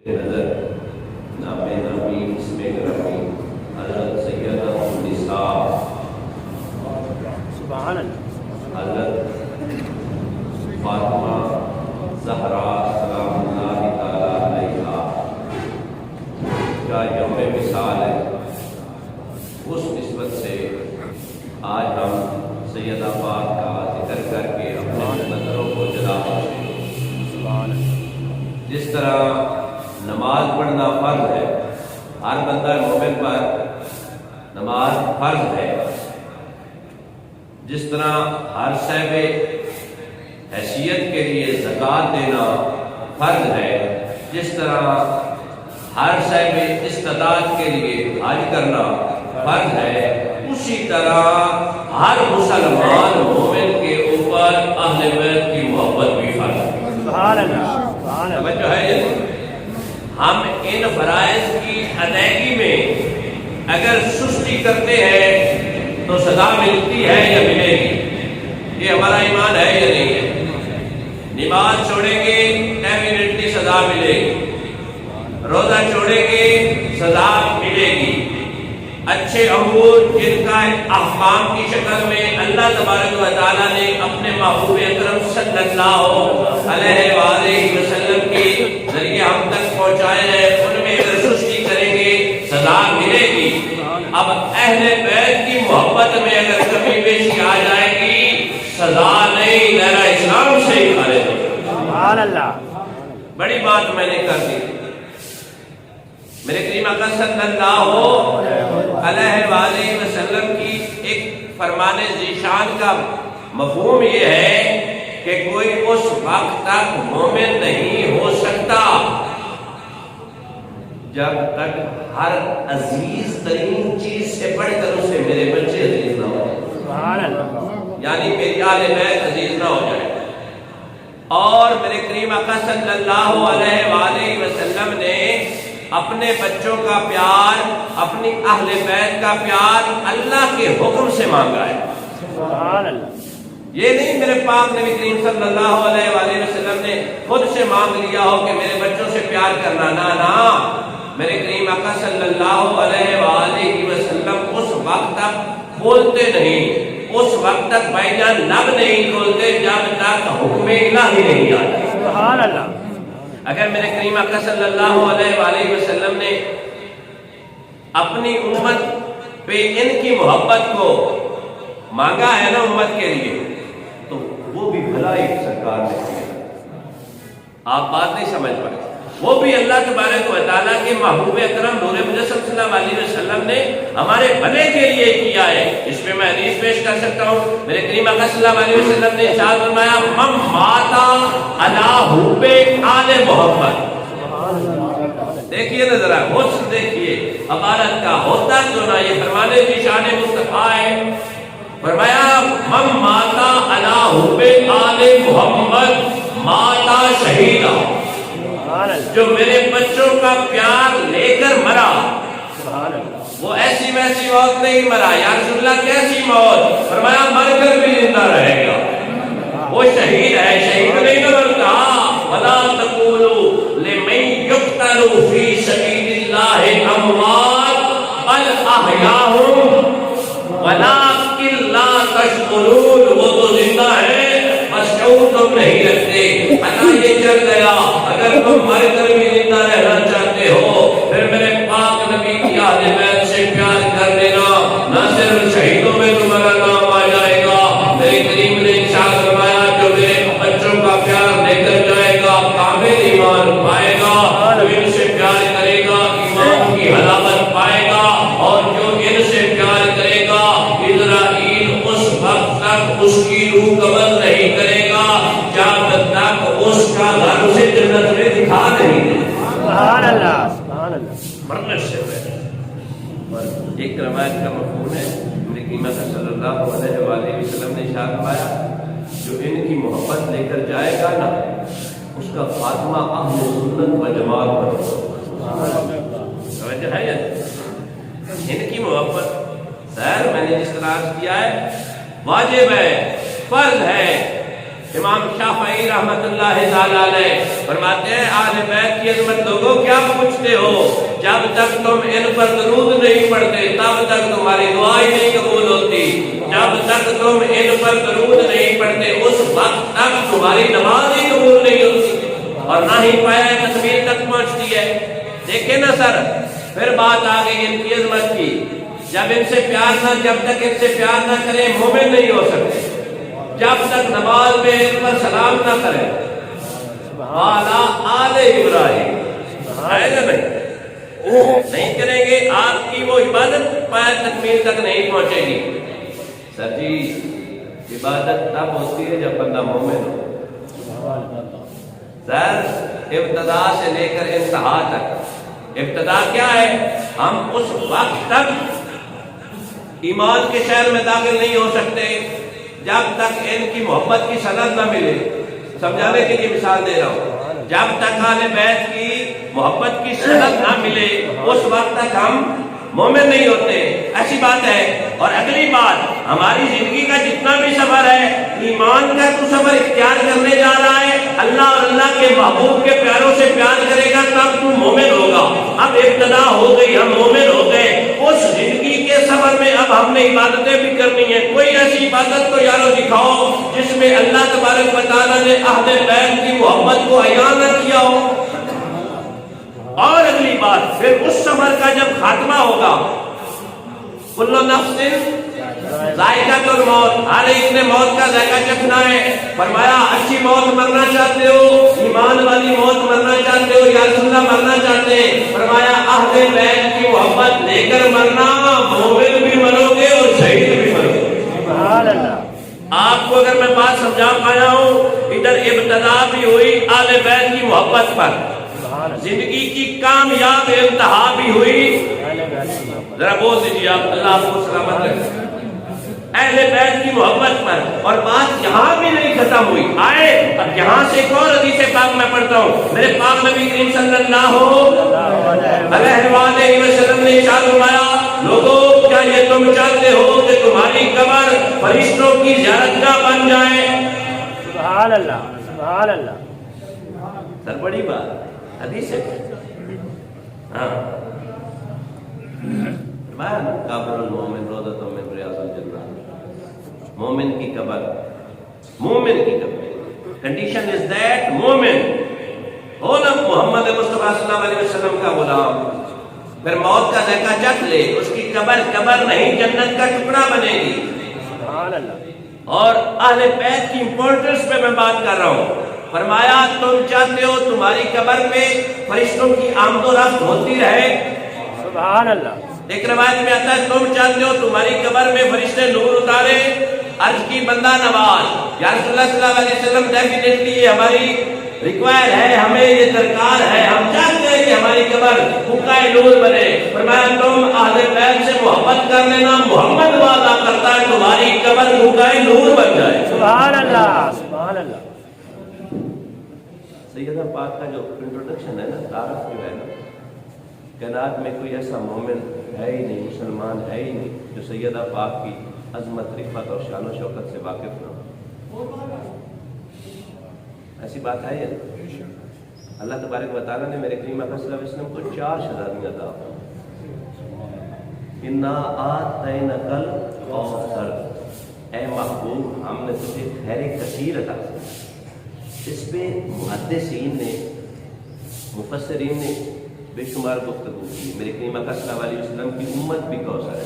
نظر نام نامی اسم گرامی حضرت سیدہ النساء سبحان اللہ حضرت فاطمہ زہرا سلام اللہ تعالی علیہا کا یوم مثال ہے۔ اس نسبت سے آج ہم سیدہ پاک کا ذکر کر کے اپنے نظروں کو جلا سبحان اللہ۔ جس طرح نماز پڑھنا فرض ہے، ہر بندہ مومن پر نماز فرض ہے، جس طرح ہر صاحب حیثیت کے لیے زکوٰۃ دینا فرض ہے، جس طرح ہر صاحب استطاعت کے لیے حج کرنا فرض ہے، اسی طرح ہر مسلمان مومن کے اوپر اہل بیت کی محبت بھی فرض ہے۔ سبحان اللہ سبحان اللہ۔ توجہ ہے، ہم ان فرائض کی ادائیگی میں اگر سستی کرتے ہیں تو سزا ملتی ہے یا ملے گی؟ یہ ہمارا ایمان ہے یا نہیں ہے؟ نماز چھوڑیں گے ڈیفینیٹلی سزا ملے گی، روزہ چھوڑیں گے سزا ملے گی۔ اچھے امور جن کا احکام کی شکل میں اللہ تبارک و تعالیٰ نے اپنے محبوب اکرم صلی اللہ علیہ وآلہ وسلم کے ذریعے ہم تک پہنچائے ہیں، ان میں اگر سستی کریں گے سزا ملے گی۔ اب اہل بیت کی محبت میں اگر کمی بیشی آ جائے گی سزا نہیں، دائرہ اسلام سے ہی خارج ہو۔ سبحان اللہ۔ بڑی بات میں نے کر دی۔ میرے کریم آقا صلی اللہ علیہ وآلہ وسلم کی ایک فرمان ذیشان کا مفہوم یہ ہے کہ کوئی اس وقت تک مومن نہیں ہو سکتا جب تک ہر عزیز ترین چیز سے بڑھ کر اسے میرے بچے عزیز نہ ہو جائے، سبحان اللہ۔ یعنی میری آل بیت عزیز نہ ہو جائے۔ اور میرے کریم آقا صلی اللہ علیہ وآلہ وسلم نے اپنے بچوں کا پیار، اپنی اہل بیت کا پیار اللہ کے حکم سے مانگا ہے۔ سبحان اللہ۔ یہ نہیں میرے پاک نبی کریم صلی اللہ علیہ وآلہ وسلم نے خود سے مانگ لیا ہو کہ میرے بچوں سے پیار کرنا، نہ میرے کریم آقا صلی اللہ علیہ وآلہ وسلم اس وقت تک بولتے نہیں، اس وقت تک بھائی جان لب نہیں کھولتے جب تک حکم الہی نہیں آتا۔ سبحان اللہ۔ اگر میرے کریم آقا صلی اللہ علیہ وآلہ وسلم نے اپنی امت پہ ان کی محبت کو مانگا ہے نا امت کے لیے، تو وہ بھی بھلائی سرکار نے کیا۔ آپ بات نہیں سمجھ پائے، وہ بھی اللہ تبارک و تعالیٰ کے محبوب اکرم نور مجسم صلی اللہ علیہ وسلم نے ہمارے بھلے کے لیے کیا ہے۔ اس پہ میں حدیث پیش کر سکتا ہوں۔ میرے کریم آقا صلی اللہ علیہ وسلم نے ارشاد فرمایا، من ماتا علی حب آل محمد۔ دیکھیے نا ذرا حسن دیکھیے عبارت کا، ہوتا جو نا یہ فرمانے کی شان مصطفیٰ ہے۔ فرمایا من ماتا علی حب آل محمد ماتا شہیدہ، جو میرے بچوں کا پیار لے کر مرا وہ ایسی ویسی موت نہیں مرا۔ یا رسول اللہ کیسی موت؟ فرمایا مر کر بھی زندہ رہے گا، وہ شہید ہے، شہید نہیں نہ مرتا۔ وَلَا تَقُولُوا لِمَن يُقْتَلُ فِي سَبِيلِ اللَّهِ أَمْوَاتٌ بَلْ أَحْيَاءٌ وَلَٰكِن لَّا تَشْعُرُونَ۔ وہ تو زندہ ہے بس شعور تم نہیں رکھتے۔ پتہ یہ چل گیا اگر تم مر کر بھی زندہ رہنا چاہتے ہو پھر میرے پاک نبی کی اہل بیت سے پیار کر لینا، نہ صرف شہیدوں میں تمہارا نام آ جائے گا۔ میرے کریم نے ارشاد فرمایا جو میرے بچوں کا پیار لے کر جائے گا کامل ایمان پائے گا، جو ان سے پیار کرے گا ایمان کی حلاوت پائے گا، اور جو ان سے پیار کرے گا اسرائیل اس وقت تک اس کی روح قبض نہیں کرے گا جب تک اس کا گھر اسے جنت میں دکھا نہیں دے۔ سبحان اللہ سبحان اللہ۔ مرنے سے پہلے ایک روایت کا مفہوم ہے، میرے کریم صلی اللہ علیہ وآلہ وسلم نے ارشاد فرمایا جو ان کی محبت لے کر جائے گا نا اس کا خاتمہ اہل سنت و جماعت پر ہوگا۔ توجہ ہے یا ان کی محبت؟ سر میں نے جس طرح عرض کیا ہے واجب ہے، فرض ہے امام شافعی رحمت اللہ تعالی علیہ فرماتے ہیں اہل بیت کی عظمت لوگوں کیا پوچھتے ہو، جب تک تم ان پر درود نہیں پڑھتے تب تک تمہاری دعائیں نہیں قبول ہوتی، جب تک تم ان پر درود نہیں پڑھتے اس وقت تک تمہاری نماز ہی قبول نہیں ہوتی اور نہ ہی پایا تکمیل تک پہنچتی ہے۔ دیکھیں نا سر، پھر بات آ گئی ان کی عظمت کی، جب ان سے پیار نہ، جب تک ان سے پیار نہ کرے مومن نہیں ہو سکتے، جب تک نماز میں ان پر سلام نہ کرے والا آل ابراہیم ہے یا نہیں کریں گے آپ کی وہ عبادت پائے تکمیل تک نہیں پہنچے گی۔ سر جی عبادت تب ہوتی ہے جب بندہ مومن ہو۔ سر ابتدا سے لے کر انتہا تک، ابتدا کیا ہے، ہم اس وقت تک ایمان کے شہر میں داخل نہیں ہو سکتے جب تک ان کی محبت کی سند نہ ملے۔ سمجھانے کے لیے مثال دے رہا ہوں، جب تک اہل بیت کی محبت کی سند نہ ملے اس وقت تک ہم مومن نہیں ہوتے، ایسی بات ہے۔ اور اگلی بات، ہماری زندگی کا جتنا بھی سفر ہے ایمان کا تو سفر اختیار کرنے جا رہا ہے، اللہ اور اللہ کے محبوب کے پیاروں سے پیار کرے گا تب تو مومن ہوگا۔ اب ابتدا ہو گئی، ہم مومن ہو گئے، اس زندگی کے سفر میں اب ہم نے عبادتیں بھی کرنی ہیں۔ کوئی ایسی عبادت تو یارو دکھاؤ جس میں اللہ تبارک و تعالیٰ نے اہل بیت کی محبت کو عیاں نہ کیا ہو۔ اور اگلی بات، پھر اس سفر کا جب خاتمہ ہوگا، کل نفس ذائقۃ الموت، ہر ایک نے موت کا ذائقہ چکھنا ہے۔ فرمایا اچھی موت مرنا چاہتے ہو، ایمان والی موت مرنا چاہتے ہو یا رسول اللہ مرنا چاہتے ہیں، فرمایا اہل بیت کی محبت لے کر مرنا، مومن بھی مرو گے اور شہید بھی مرو گے۔ سبحان اللہ۔ آپ کو اگر میں بات سمجھا پایا ہوں، ادھر ابتدا بھی ہوئی اہل بیت کی محبت پر، زندگی کی کامیاب انتہا بھی ہوئی، ذرا بول دیجیے آپ، اللہ آپ کو سلامت رکھے، اہل بیت کی محبت پر۔ اور بات یہاں بھی نہیں ختم ہوئی، آئے اب یہاں سے ایک اور حدیث پاک میں پڑھتا ہوں۔ میرے پاک نبی کریم صلی اللہ علیہ وآلہ وسلم نے ارشاد فرمایا، لوگوں کیا یہ تم چاہتے ہو کہ تمہاری قبر فرشتوں کی زیارت گاہ بن جائے؟ سبحان اللہ، سبحان اللہ۔ سر بڑی بات حدیث ہے، ہاں، قبر المومن روضۃ من ریاض الجنہ، مومن کی قبر، مومن کی قبر، کنڈیشن از دیٹ مومن ہو نا محمد مصطفیٰ صلی اللہ علیہ وسلم کا غلام، پھر موت کا ذائقہ چکھ لے، اس کی قبر قبر نہیں جنت کا ٹکڑا بنے گی۔ سبحان اللہ۔ اور اہل بیت کی امپورٹنس پہ میں بات کر رہا ہوں۔ فرمایا تم چاہتے ہو تمہاری قبر پہ فرشتوں کی آمد و رفت ہوتی رہے؟ سبحان اللہ۔ ایک روایت میں آتا ہے تم چاہتے ہو تمہاری قبر میں فرشتے نور اتارے؟ عرض کی بندہ نواز، یا رسول اللہ صلی اللہ علیہ وسلم ڈیفینیٹلی یہ ہماری ریکوائر ہے، ہمیں یہ درکار ہے، ہم چاہتے ہیں کہ ہماری قبر حقائے نور بنے۔ فرمایا تم اہل بیت سے محبت کر لینا، محمد وعدہ کرتا ہے تمہاری قبر حقائے نور بن جائے۔ سبحان اللہ، سبحان اللہ۔ سیدہ پاک کا جو انٹروڈکشن ہے نا، تعارف جو ہے نا، کائنات میں کوئی ایسا مومن ہے ہی نہیں، مسلمان ہے ہی نہیں جو سیدہ پاک کی عظمت، رفعت اور شان و شوکت سے واقف نہ ہو۔ ایسی بات ہے یا اللہ تبارک و تعالیٰ نے میرے کریم اکرم صلی اللہ علیہ وسلم کو 4 شہزادیاں عطا فرمائیں۔ انا آتینک الکوثر، اے محبوب ہم نے تجھے خیر کثیر عطا فرمائی۔ اس پہ محدثین نے، مفسرین نے بے شمار گفتگو کی۔ میرے کریم اکرم صلی اللہ علیہ وسلم کی امت بھی کوثر ہے،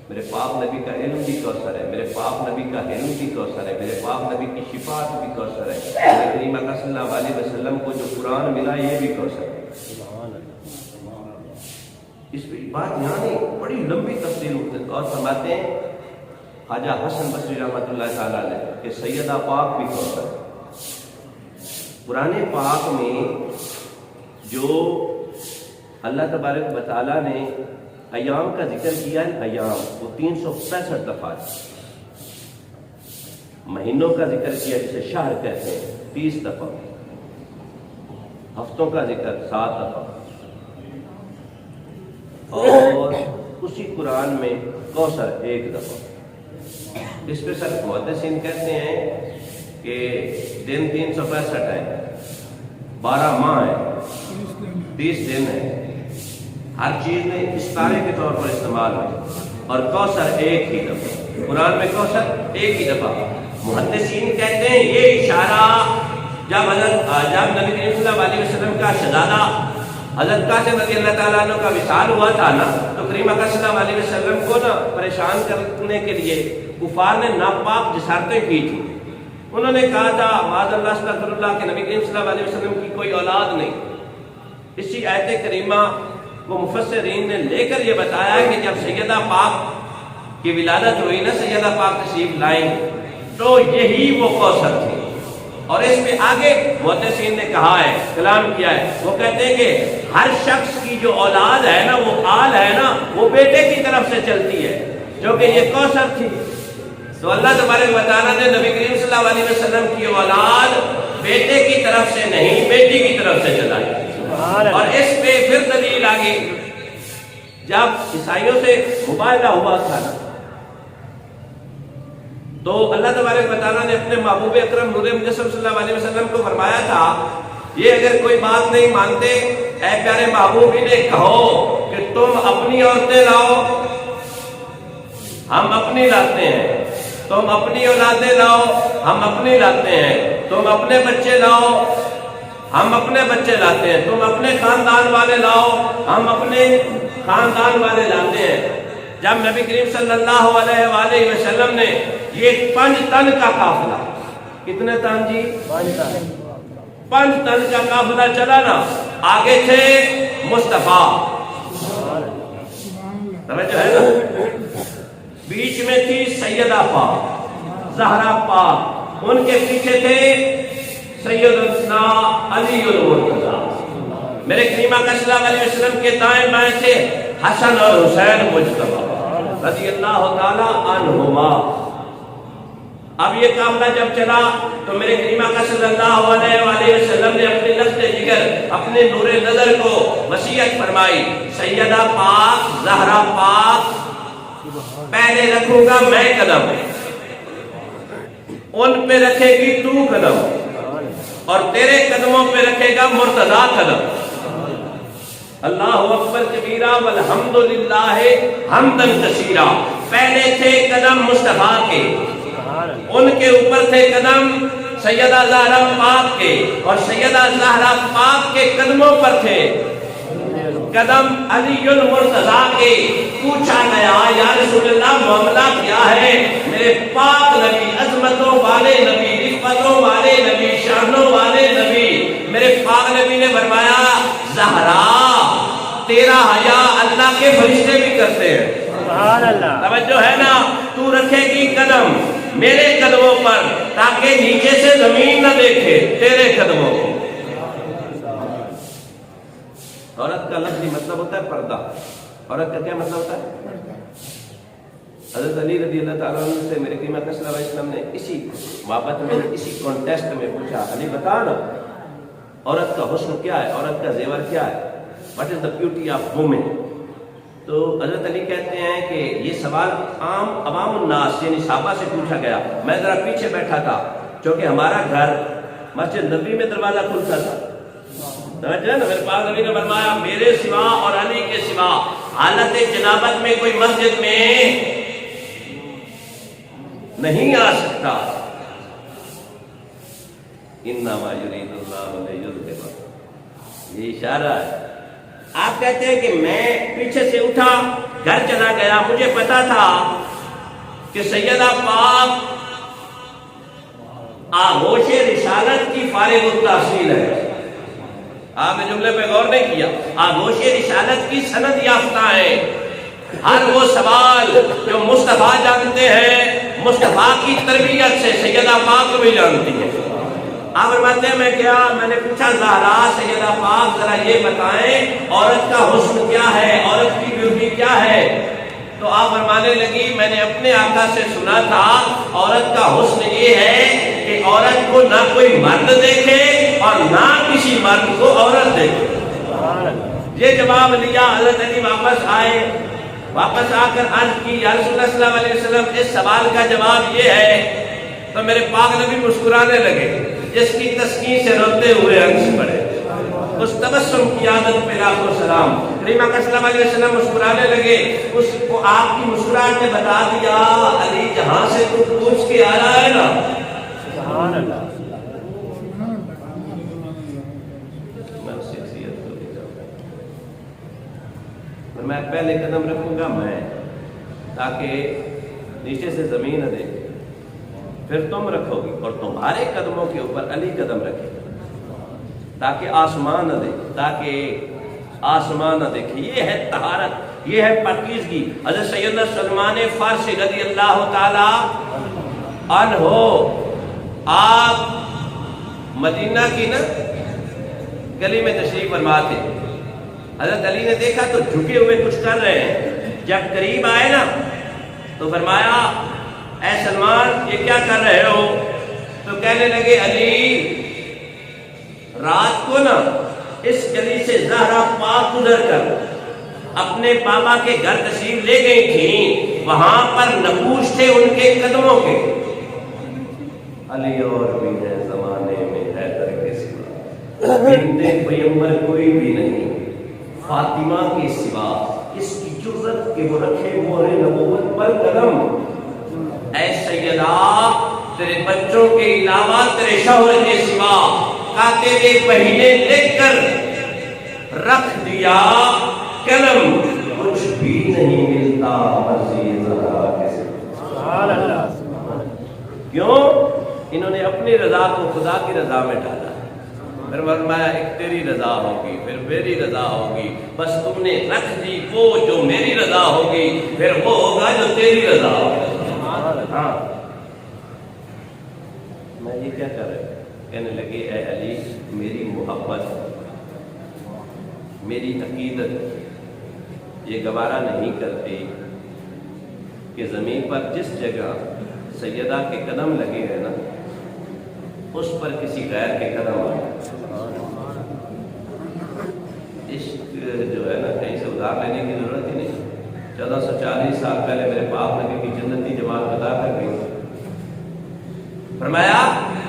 میرے پاک نبی کا علم بھی کوثر ہے، میرے پاک نبی کا علم بھی کوثر ہے، میرے پاک نبی کی شفاعت بھی کوثر ہے، میرے کریم اکرم صلی اللہ علیہ وسلم کو جو قرآن ملا یہ بھی کوثر ہے۔ اس پہ بات یہاں نہیں، بڑی لمبی تفصیل ہوتی ہے۔ اور فرماتے ہیں خواجہ حسن بصری رحمۃ اللہ تعالیٰ علیہ کہ سیدہ پاک بھی کوثر ہے۔ قرآن پاک میں جو اللہ تبارک و تعالیٰ نے ایام کا ذکر کیا ہے، ایام وہ 365 دفعہ، مہینوں کا ذکر کیا جسے شہر کہتے ہیں 30 دفعہ، ہفتوں کا ذکر 7 دفعہ، اور اسی قرآن میں کوثر 1 دفعہ۔ اس پہ سر محدثین کہتے ہیں کہ دن 365 ہیں، 12 ماہ ہیں، 30 دن ہیں، ہر چیز میں استارے کے طور پر استعمال ہے، اور کوثر ایک ہی دفعہ، قرآن میں کوثر ایک ہی دفعہ۔ محدثین کہتے ہیں یہ اشارہ جب نبی کریم صلی اللہ علیہ وسلم کا شہزادہ حضرت قاسم رضی اللہ تعالیٰ عنہ کا وصال ہوا تھا نا، تو کریم اکرم صلی اللہ علیہ وسلم کو نا پریشان کرنے کے لیے کفار نے ناپاک جسارتیں کی تھی۔ انہوں نے کہا تھا معاذ اللہ استغفر اللہ کہ نبی کریم صلی اللہ علیہ وسلم کی کوئی اولاد نہیں۔ اسی آیت کریمہ کو مفسرین نے لے کر یہ بتایا کہ جب سیدہ پاک کی ولادت ہوئی نا، سیدہ پاک تشریف لائیں، تو یہی وہ کوثر تھی۔ اور اس میں آگے محدثین نے کہا ہے، کلام کیا ہے، وہ کہتے ہیں کہ ہر شخص کی جو اولاد ہے نا، وہ آل ہے نا، وہ بیٹے کی طرف سے چلتی ہے، جو کہ یہ کوثر تھی۔ تو اللہ تبارک و تعالیٰ نے نبی کریم صلی اللہ علیہ وسلم کی اولاد بیٹے کی طرف سے نہیں، بیٹی کی طرف سے چلائی۔ اور اس پہ پھر دلیل آگے، جب عیسائیوں سے مباہلہ ہوا تھا نا، تو اللہ تبارک و تعالیٰ نے اپنے محبوب اکرم نور مجسم صلی اللہ علیہ وسلم کو فرمایا تھا، یہ اگر کوئی بات نہیں مانتے، اے پیارے محبوب انہیں کہو کہ تم اپنی عورتیں لاؤ، ہم اپنی لاتے ہیں، تم اپنی اولادیں لاؤ، ہم اپنی لاتے ہیں، تم اپنے بچے لاؤ، ہم اپنے بچے لاتے ہیں، تم اپنے خاندان والے لاؤ، ہم اپنے خاندان والے لاتے ہیں۔ جب نبی کریم صلی اللہ علیہ وآلہ وسلم نے یہ 5 تن کا قافلہ، کتنے تن جی؟ 5 تن کا قافلہ چلا نا، آگے تھے مصطفیٰ، توجہ ہے نا، بیچ میں تھی سیدہ پاک زہرا پاک، ان کے پیچھے تھے سیدنا علی المرتضیٰ، میرے کریم اکرم صلی اللہ علیہ وسلم کے دائیں بائیں تھے حسن اور حسین مجتبی رضی اللہ تعالیٰ عنہما۔ اب یہ قافلہ جب چلا تو میرے کریم اکرم صلی اللہ علیہ وآلہ وسلم نے اپنے لفظ جگر، اپنے نور نظر کو وصیت فرمائی، سیدہ پاک زہرا پاک پہلے رکھوں گا میں قدم، ان پہ رکھے گی تو قدم، اور تیرے قدموں پہ رکھے گا مرتضیٰ قدم۔ اللہ اکبر کبیرہ والحمدللہ حمدن کثیرہ۔ پہلے تھے قدم مصطفیٰ کے، ان کے اوپر تھے قدم سیدہ زہرا پاک کے، اور سیدہ زہرا پاک کے قدموں پر تھے قدم علی المرتضیٰ کے۔ پوچھا گیا یا رسول اللہ معاملہ کیا ہے؟ میرے پاک نبی، عظمتوں والے نبی، رفعتوں والے نبی، شانوں والے نبی، میرے پاک نبی نے فرمایا زہرا تیرا حیا اللہ کے فرشتے بھی کرتے ہیں۔ سبحان اللہ، توجہ ہے نا، تو رکھے گی قدم میرے قدموں پر تاکہ نیچے سے زمین نہ دیکھے تیرے قدموں کو۔ عورت کا لفظی مطلب ہوتا ہے پردہ۔ عورت کا کیا مطلب ہوتا ہے؟ حضرت علی رضی اللہ تعالیٰ عنہ سے میرے کریم اکرم صلی اللہ علیہ وسلم نے اسی محبت میں، اسی کانٹیسٹ میں پوچھا، علی بتا نا عورت کا حسن کیا ہے، عورت کا زیور کیا ہے، what is the beauty of woman? تو حضرت علی کہتے ہیں کہ یہ سوال عام عوام الناس یعنی صحابہ سے پوچھا گیا، میں ذرا پیچھے بیٹھا تھا کیونکہ ہمارا گھر مسجد نبی میں دروازہ کھلتا تھا۔ میرے پاس نبی نے فرمایا میرے سوا اور علی کے سوا حالت جنابت میں کوئی مسجد میں نہیں آ سکتا۔ انما یرید اللہ لیذہب، یہ اشارہ ہے۔ آپ کہتے ہیں کہ میں پیچھے سے اٹھا، گھر چلا گیا، مجھے پتا تھا کہ سیدہ پاک آغوش رسالت کی فارغ التحصیل ہے۔ آپ نے جملے پہ غور نہیں کیا، آغوش رسالت کی سند یافتہ ہے۔ ہر وہ سوال جو مصطفیٰ جانتے ہیں، مصطفیٰ کی تربیت سے سیدہ پاک کو بھی جانتی ہیں۔ آپ فرماتے ہیں میں نے پوچھا زہرا سیدہ پاک ذرا یہ بتائیں عورت کا حسن کیا ہے، عورت کی بیوٹی کیا ہے؟ تو آپ فرمانے لگی میں نے اپنے آقا سے سنا تھا عورت کا حسن یہ ہے کہ عورت کو نہ کوئی مرد دیکھے اور نہ کسی مرد کو عورت دیکھے۔ یہ جواب لیا، حضرت علی واپس آئے، واپس آ کر عرض کی یا رسول اللہ صلی اللہ علیہ وسلم اس سوال کا جواب یہ ہے تو میرے پاک نبی مسکرانے لگے، جس کی تسکین سے روتے ہوئے ہنس پڑے، اس تبسم کی عادت پہ لاکھوں سلام۔ کریم اکرم صلی اللہ علیہ وسلم مسکرانے لگے، اس کو آپ کی مسکراہٹ نے بتا دیا علی جہاں سے تو پوچھ کے آیا ہے نا۔ سبحان اللہ۔ میں اس شخصیت کو لے جاؤں گا، میں پہلے قدم رکھوں گا میں، تاکہ نیچے سے زمین نہ دیکھے، پھر تم رکھو گی اور تمہارے قدموں کے اوپر علی قدم رکھے تاکہ آسمان نہ دیکھے، تاکہ آسمان نہ دیکھے۔ یہ ہے طہارت، یہ ہے پاکیزگی۔ حضرت سیدنا سلمان فارسی رضی اللہ تعالی عنہ، آپ مدینہ کی نا گلی میں تشریف فرما تھے، حضرت علی نے دیکھا تو جھکے ہوئے کچھ کر رہے ہیں، جب قریب آئے نا تو فرمایا اے سلمان یہ کیا کر رہے ہو؟ تو کہنے لگے علی رات کو نا اس گلی سے زہرا پاک گزر کر اپنے بابا کے گھر تشریف لے گئی تھیں، وہاں پر نقوش تھے ان کے قدموں کے۔ علی اور بھی ہے زمانے میں حیدر کے سوا، بنت پیغمبر کوئی بھی نہیں، فاطمہ کے سوا، اس کی جرت کہ وہ رکھے مہر نبوت پر قدم۔ اے سیدہ تیرے بچوں کے علاوہ تیرے شوہر کے سوا کاتبے پہینے لکھ کر رکھ دیا قلم، کچھ بھی نہیں ملتا مرضی زہرا کے سوا۔ سبحان اللہ۔ کیوں؟ انہوں نے اپنی رضا کو خدا کی رضا میں ڈالا، پھر فرمایا ایک تیری رضا ہوگی پھر میری رضا ہوگی، بس تم نے رکھ دی وہ جو میری رضا ہوگی، پھر وہ ہوگا جو تیری رضا ہوگی۔ ہاں میں یہ کیا کر رہے کہنے لگے اے علی میری محبت، میری عقیدت یہ گوارا نہیں کرتی کہ زمین پر جس جگہ سیدہ کے قدم لگے ہیں نا اس پر کسی غیر کے قدم آئے۔ عشق جو ہے نا کہیں سے ادھار لینے کی ضرورت ہی نہیں۔ 1440 سال پہلے میرے باپ نبی کی جنتی جماعت بتا کر گئی، فرمایا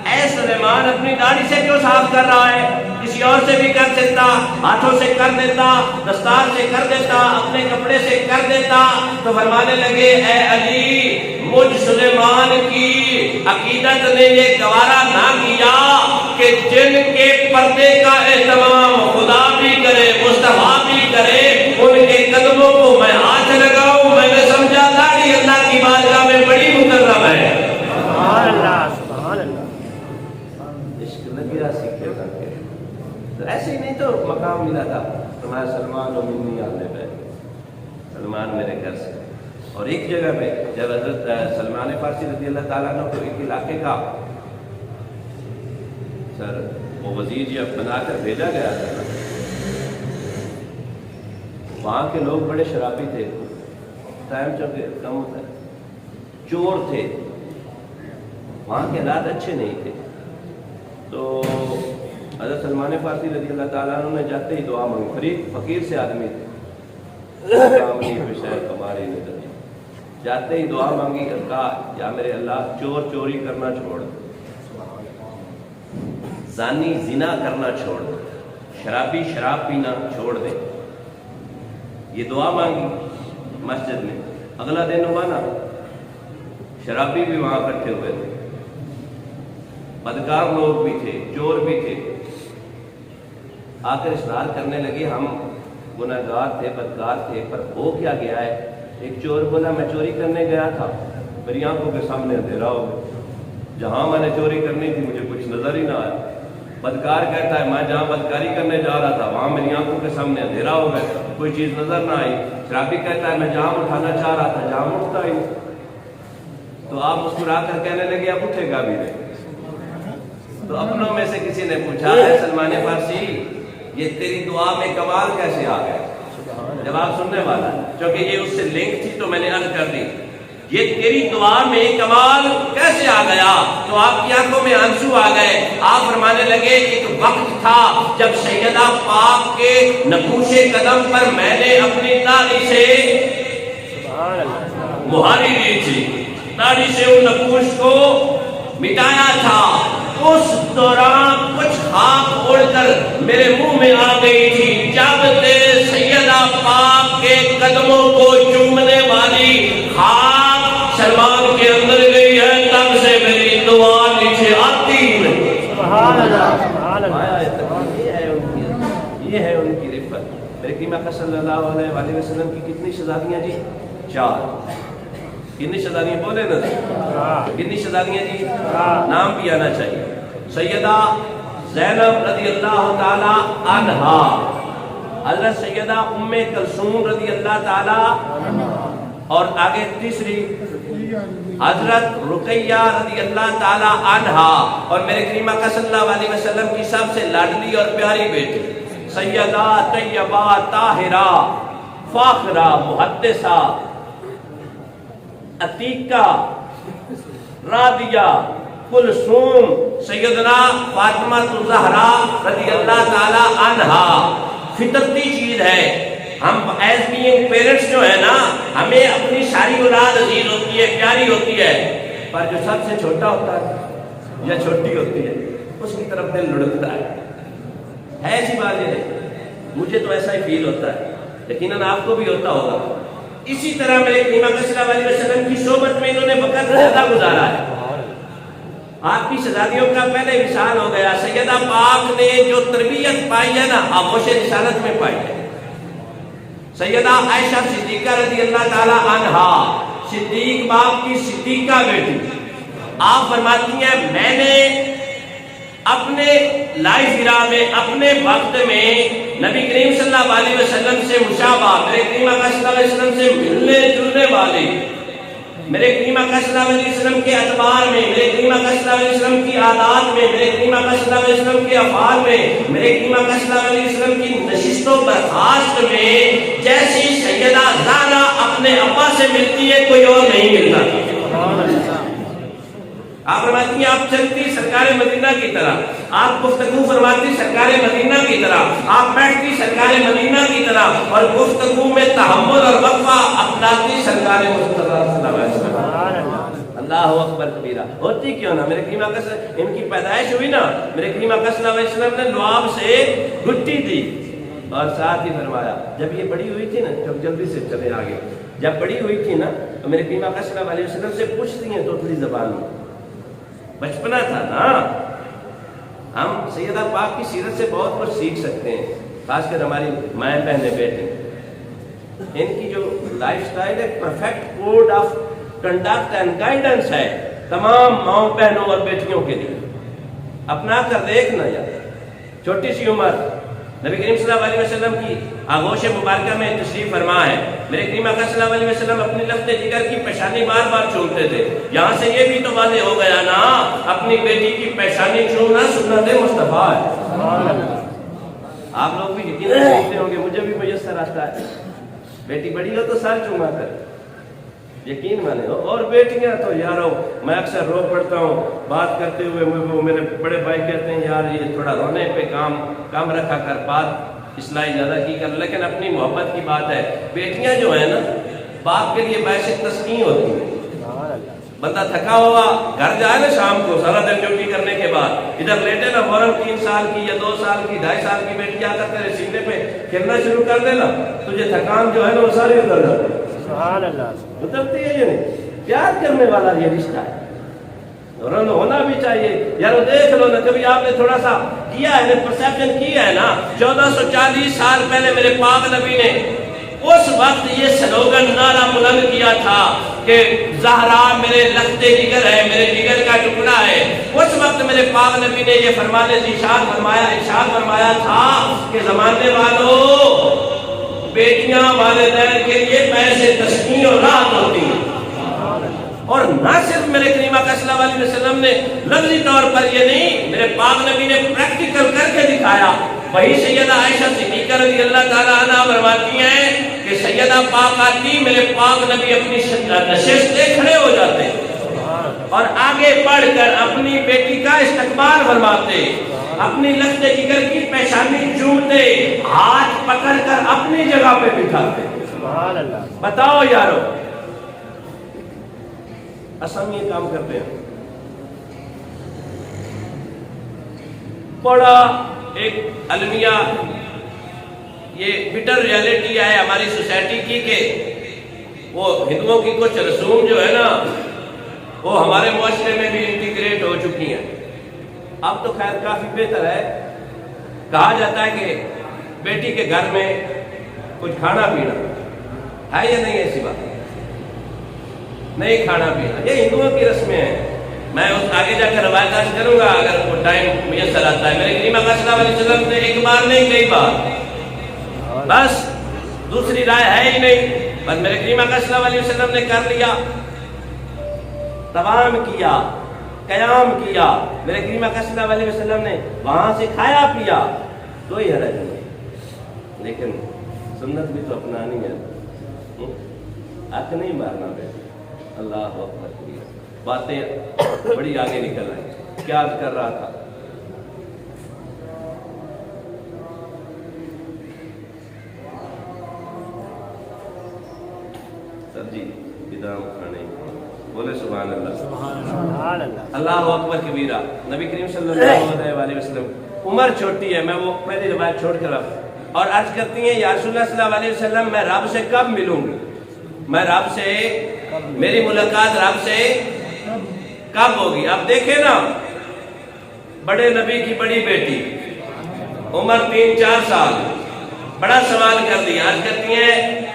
اے سلیمان اپنی داڑھی سے کیوں صاف کر رہا ہے؟ کسی اور سے بھی کر سکتا، ہاتھوں سے کر دیتا، دستار سے کر دیتا، اپنے کپڑے سے کر دیتا۔ تو فرمانے لگے اے علی مجھ سلیمان کی عقیدت نے یہ گوارا نہ کیا کہ جن کے پردے کا اہتمام خدا بھی کرے مصطفیٰ بھی کرے ان کے قدموں کو میں ہاتھ لگاؤں۔ میں نے سمجھا داڑھی اللہ کی بارگاہ میں بڑی مکرم ہے۔ سبحان اللہ۔ سبحان اللہ۔ عشق لگیا سیکھے کر کے تو ایسے ہی نہیں تو مقام ملا تھا، تمہارا سلمان و منی آنے پہ، سلمان میرے گھر سے۔ اور ایک جگہ پہ جب حضرت سلمان فارسی رضی اللہ تعالیٰ عنہ کو ایک علاقے کا سر وہ وزیر جب بنا کر بھیجا گیا تھا، وہاں کے لوگ بڑے شرابی تھے، ٹائم چونکہ کم ہوتا ہے، چور تھے، وہاں کے حالات اچھے نہیں تھے۔ تو حضرت سلمان فارسی رضی اللہ تعالیٰ عنہ نے جاتے ہی دعا مانگی، فقیر سے آدمی تھے، جاتے ہی دعا مانگی، کہا یا میرے اللہ چور چوری کرنا چھوڑ دے، زانی زنا کرنا چھوڑ دے، شرابی شراب پینا چھوڑ دے۔ یہ دعا مانگی مسجد میں۔ اگلا دن ہوا نا، شرابی بھی وہاں اکٹھے ہوئے تھے، بدکار لوگ بھی تھے، چور بھی تھے، آ کر اصرار کرنے لگے ہم گناہگار تھے، بدکار تھے، پر ہو کیا گیا ہے؟ ایک چور بولا میں چوری کرنے گیا تھا، میری آنکھوں کے سامنے اندھیرا ہو گیا، جہاں میں نے چوری کرنی تھی مجھے کچھ نظر ہی نہ آیا۔ بدکار کہتا ہے میں جہاں بدکاری کرنے جا رہا تھا وہاں میری آنکھوں کے سامنے اندھیرا ہو گیا، کوئی چیز نظر نہ آئی۔ شرابی کہتا ہے میں جہاں اٹھانا چاہ رہا تھا جہاں اٹھتا ہی نہیں۔ تو آپ مسکرا کر کہنے لگے اب اٹھے گا بھی نہیں۔ تو اپنوں میں سے کسی نے پوچھا ہے سلمان فارسی یہ تیری دعا میں کمال کیسے آ گئے؟ جواب سننے والا ہے، کیونکہ یہ اس سے لنک تھی تو میں نے عرض کر دی، یہ تیری دعا میں کمال کیسے آ گیا؟ تو آپ کی آنکھوں میں آنسو آ گئے۔ آپ فرمانے لگے ایک وقت تھا جب سیدہ پاک کے نقوش قدم پر میں نے اپنی داڑھی سے مہاری لی تھی، داڑھی سے ان نقوش کو مٹایا تھا، اس دوران کچھ خاک اڑ کر میرے منہ میں آ گئی تھی، جب سے سیدہ پاک کے قدموں کو چومنے والی خاک سلمان کے اندر گئی ہے، تب سے میری دعا نیچے آتی نہیں۔ سبحان اللہ سبحان اللہ۔ یہ ہے ان کی رفت۔ میرے کریم آقا صلی اللہ علیہ وآلہ وسلم کی کتنی شہزادیاں جی؟ 4۔ کتنی شہزادیاں بولے نا؟ کتنی شہزادیاں جی؟ نام بھی آنا چاہیے۔ سیدہ زینب رضی اللہ تعالی عنہا، حضرت سیدہ ام کلثوم رضی اللہ تعالی، اور آگے تیسری حضرت رقیہ رضی اللہ تعالی عنہا، اور میرے کریم آقا صلی اللہ علیہ وسلم کی سب سے لاڈلی اور پیاری بیٹی سیدہ طیبہ طاہرہ فاخرہ محدثہ عتیقہ راضیہ کلثوم سیدنا فاطمہ الزہرا رضی اللہ تعالی عنہا۔ فطرتی چیز ہے، ہم ایز بینگ پیرنٹس جو ہے نا، ہمیں اپنی ساری اولاد عزیز ہوتی ہے، پیاری ہوتی ہے، پر جو سب سے چھوٹا ہوتا ہے یا چھوٹی ہوتی ہے اس کی طرف دل لڑکتا ہے۔ ایسی بات ہے، مجھے تو ایسا ہی فیل ہوتا ہے، یقیناً آپ کو بھی ہوتا ہوگا۔ اسی طرح میرے کریم آقا صلی اللہ علیہ وسلم کی صحبت میں انہوں نے وقت زیادہ گزارا ہے۔ آپ کی شہزادیوں کا پہلے مثال ہو گیا، سیدہ پاک نے جو تربیت پائی ہے نا، آغوش رسالت میں پائی ہے۔ سیدہ عائشہ صدیقہ رضی اللہ تعالی عنہا، صدیق باپ کی صدیقہ بیٹی، آپ فرماتی ہیں میں نے اپنے لائف ایرا میں، اپنے وقت میں نبی کریم صلی اللہ علیہ وسلم سے مشابہ، میرے کریم آقا صلی اللہ علیہ وسلم سے ملنے جلنے والے، میرے کریم آقا صلی اللہ علیہ وسلم کے اعتبار میں، میرے کریم آقا صلی اللہ علیہ وسلم کی عادات میں، میرے کریم آقا صلی اللہ علیہ وسلم کے افعال میں، میرے کریم آقا صلی اللہ علیہ وسلم کی نشست و برخاست میں، جیسی سیدہ زہرا اپنے ابا سے ملتی ہے کوئی اور نہیں ملتا۔ آپ فرماتی ہیں آپ چلتی سرکار مدینہ کی طرح، آپ گفتگو فرماتی سرکار مدینہ کی طرح، آپ بیٹھتی سرکار مدینہ کی طرح، اور گفتگو میں تحمل اور وقفہ اپناتی سرکار مصطفیٰ صلی اللہ علیہ وسلم۔ اللہ اکبر کبیرہ۔ ہوتی کیوں نہ، میرے کریم آقا سے ان کی پیدائش ہوئی نا، میرے کریم آقا صلی اللہ علیہ وسلم نے لعاب سے گھٹی دی، اور ساتھ ہی فرمایا جب یہ بڑی ہوئی تھی نا، جب جلدی سے چلے آگے، جب بڑی ہوئی تھی نا تو میرے کریم آقا صلی اللہ علیہ وسلم سے پوچھتی ہیں توتلی زبان میں، بچپنا تھا نا۔ ہم سیدہ پاک کی سیرت سے بہت کچھ سیکھ سکتے ہیں، خاص کر ہماری مائیں بہنیں بیٹے، ان کی جو لائف سٹائل ہے perfect code of conduct and guidance ہے تمام ماؤں بہنوں اور بیٹیوں کے لیے۔ اپنا کر دیکھنا یار، چھوٹی سی عمر، نبی کریم صلی اللہ علیہ وسلم کی آغوش مبارکہ میں تشریف فرما ہے، میرے کریم آقا صلی اللہ علیہ وسلم اپنی لفظ جگر کی پیشانی بار بار چومتے تھے۔ یہاں سے یہ بھی تو واضح ہو گیا نا، اپنی بیٹی کی پیشانی چومنا سنت مصطفیٰ ہے۔ آپ لوگ بھی یقیناً سیکھتے ہوں گے، مجھے بھی میسر آتا ہے، بیٹی بڑی ہو تو سر چوما کر، یقین مانے ہو، اور بیٹیاں تو یارو میں اکثر رو پڑتا ہوں بات کرتے ہوئے، وہ میرے بڑے بھائی کہتے ہیں یار یہ تھوڑا رونے پہ کام رکھا کر، بات اصلاحی زیادہ کی کر، لیکن اپنی محبت کی بات ہے۔ بیٹیاں جو ہیں نا باپ کے لیے باعث تسکین ہوتی ہیں۔ بندہ تھکا ہوا گھر جائے نا شام کو سارا دن ڈیوٹی کرنے کے بعد، ادھر لیٹے نا فوراً 3 سال کی یا 2 سال کی 2.5 سال کی بیٹی آ کر تیرے سینے پہ کھیلنا شروع کر دینا، تجھے تھکان جو ہے نا وہ ساری اتر جاتی ہے۔ سبحان اللہ۔ اترتی ہے یہ نہیں، پیار کرنے والا یہ رشتہ ہے، اور ہونا بھی چاہیے یار۔ دیکھ لو نا، کبھی آپ نے تھوڑا سا کیا ہے نا، پرسیپشن کی ہے نا، 1440 سال پہلے میرے پاک نبی نے اس وقت یہ سلوگن نعرہ بلند کیا تھا کہ زہرا میرے لختے جگر ہے، میرے جگر کا ٹکڑا ہے۔ اس وقت میرے پاک نبی نے یہ ارشاد فرمایا تھا کہ زمانے والوں، بیٹیاں والدین کے لیے پیسے تسکین اور راحت ہوتی ہیں، اور نہ صرف میرے کریم آقا صلی اللہ علیہ وسلم نے لفظی طور پر یہ نہیں، میرے پاک نبی نے پریکٹیکل کر کے دکھایا۔ وہی سیدہ عائشہ صدیقہ رضی اللہ تعالیٰ عنہ فرماتی ہیں کہ سیدہ پاک آتی، میرے پاک نبی اپنی نشست سے کھڑے ہو جاتے اور آگے بڑھ کر اپنی بیٹی کا استقبال فرماتے، اپنی لخت جگر کی پیشانی چومتے، ہاتھ پکڑ کر اپنی جگہ پہ بٹھاتے۔ سبحان اللہ۔ بتاؤ یارو، اسم یہ کام کرتے ہیں، بڑا ایک المیہ یہ بٹر ریالٹی ہے ہماری سوسائٹی کی کہ وہ ہندوؤں کی کچھ رسوم جو ہے نا وہ ہمارے معاشرے میں بھی انٹیگریٹ ہو چکی ہیں. اب تو خیر کافی بہتر ہے. کہا جاتا ہے کہ بیٹی کے گھر میں کچھ کھانا پینا ہے یا نہیں, ایسی بات نہیں, کھانا پینا یہ ہندوؤں کی رسمیں ہیں. میں اس آگے جا کر روایت کروں گا اگر وہ ٹائم میسر آتا ہے. میرے کریم آقا صلی اللہ علیہ وسلم نے ایک بار نہیں کئی بار, بس دوسری رائے ہے ہی نہیں, بس میرے کریم آقا صلی اللہ علیہ وسلم نے کر لیا, تمام کیا, قیام کیا. میرے کریم آقا صلی اللہ علیہ وسلم نے وہاں سے کھایا پیا, کوئی حرج نہیں. لیکن سنت بھی تو اپنانی ہے, حق نہیں مارنا بیٹا. اللہ اکبر. باتیں بڑی آگے نکل آئی. کیا کر رہا تھا؟ سبزی بدام کھانے, بولے سبحان اللہ. سبحان اللہ. اللہ اکبر کبیرہ. نبی کریم صلی اللہ علیہ وسلم, عمر چھوٹی ہے, میں وہ پہلی روایت چھوڑ کر اور عرض کرتی ہیں یا رسول اللہ صلی اللہ علیہ وسلم میں رب سے کب ملوں گی, میں رب سے, میری ملاقات رب سے کب ہوگی؟ اب دیکھیں نا, بڑے نبی کی بڑی بیٹی عمر 3-4 سال, بڑا سوال کر دیا. عرض کرتی ہیں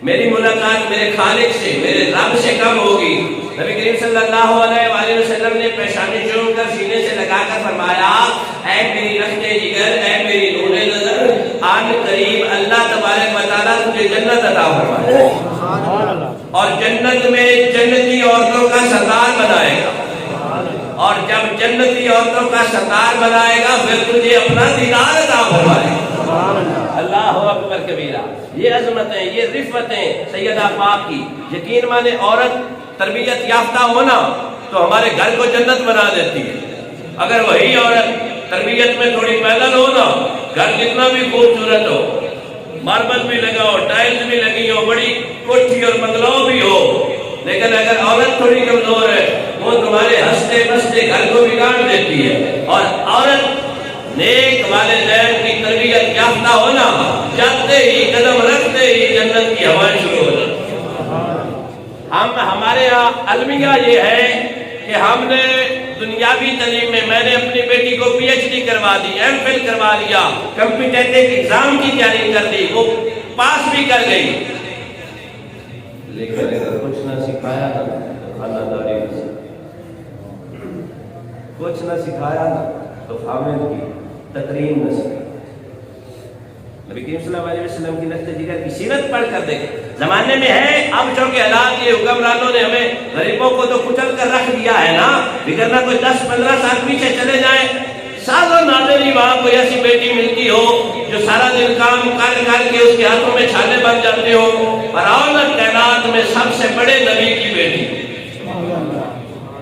میری ملاقات میرے خالق سے, میرے رب سے کب ہوگی؟ نبی کریم صلی اللہ علیہ وسلم نے پیشانی چوم کر سینے سے لگا کر فرمایا اے میری رخت جگر, اے میری نور نظر, آن قریب اللہ تبارک و تعالیٰ تجھے جنت عطا فرمائے اور جنت میں جنتی عورتوں کا سردار بنائے گا, اور جب جنتی عورتوں کا سردار بنائے گا پھر تجھے اپنا دیدار عطا فرمائے گا. اللہ اکبر کبیرہ. یہ عظمتیں, یہ رفعتیں سیدہ پاک کی. یقین مانے عورت تربیت یافتہ ہونا تو ہمارے گھر کو جنت بنا دیتی ہے. اگر وہی عورت تربیت میں تھوڑی پیدل ہو نا, گھر کتنا بھی خوبصورت ہو, ماربل بھی لگا ہو, ٹائلز بھی لگی ہو, بڑی کوٹھی اور بنگلو بھی ہو, لیکن اگر عورت تھوڑی کمزور ہے وہ تمہارے ہنستے بستے گھر کو بگاڑ دیتی ہے. اور عورت نیک والدین کی تربیت یافتہ ہونا, جاتے ہی قدم رکھتے ہی جنت کی ہوائیں شروع ہو جاتی. ہمارے یہاں المیہ یہ ہے کہ ہم نے دنیاوی تعلیم میں, میں نے اپنی بیٹی کو پی ایچ ڈی کروا دی, ایم فل کروا لیا, کمپیٹیٹو ایگزام کی تیاری کر دی, وہ پاس بھی کر گئی, لیکن اگر کچھ نہ سکھایا نا خانہ داری, کچھ نہ سکھایا نا تو خاوند کی تقریم نہ سکھائی. نبی کریم صلی اللہ علیہ وسلم کی رخت جگر کی سیرت پڑھ کر دیکھیں. زمانے میں ہے اب چونکہ حالات یہ حکمرانوں نے ہمیں غریبوں کو تو کچل کر رکھ دیا ہے نا, بگرنا کوئی 10-15 سال پیچھے چلے جائیں, سالوں نادر ہی وہاں کوئی ایسی بیٹی ملتی ہو جو سارا دن کام کر کر کے اس کے ہاتھوں میں چھالے بن جاتے ہو. اور عورت کائنات میں سب سے بڑے نبی کی بیٹی,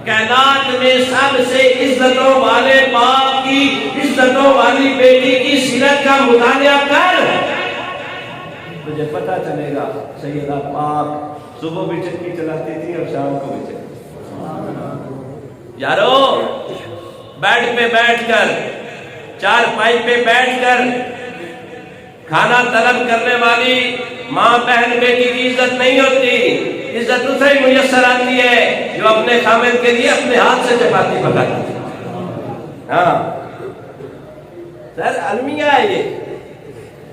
کائنات میں سب سے عزتوں والے باپ کی عزتوں والی بیٹی کی سیرت کا مطالعہ کر, تجھے پتہ چلے گا سیدہ پاک صبح بھی چکی چلاتی تھی اور شام کو بھی چکی. یارو بیڈ پہ بیٹھ کر, چار پائی پہ بیٹھ کر کھانا طلب کرنے والی ماں بہن بیٹی کی عزت نہیں ہوتی. عزت اسے ہی میسر آتی ہے جو اپنے خامد کے لیے اپنے ہاتھ سے چپاتی پکاتی ہے. ہاں سر المیہ ہے یہ,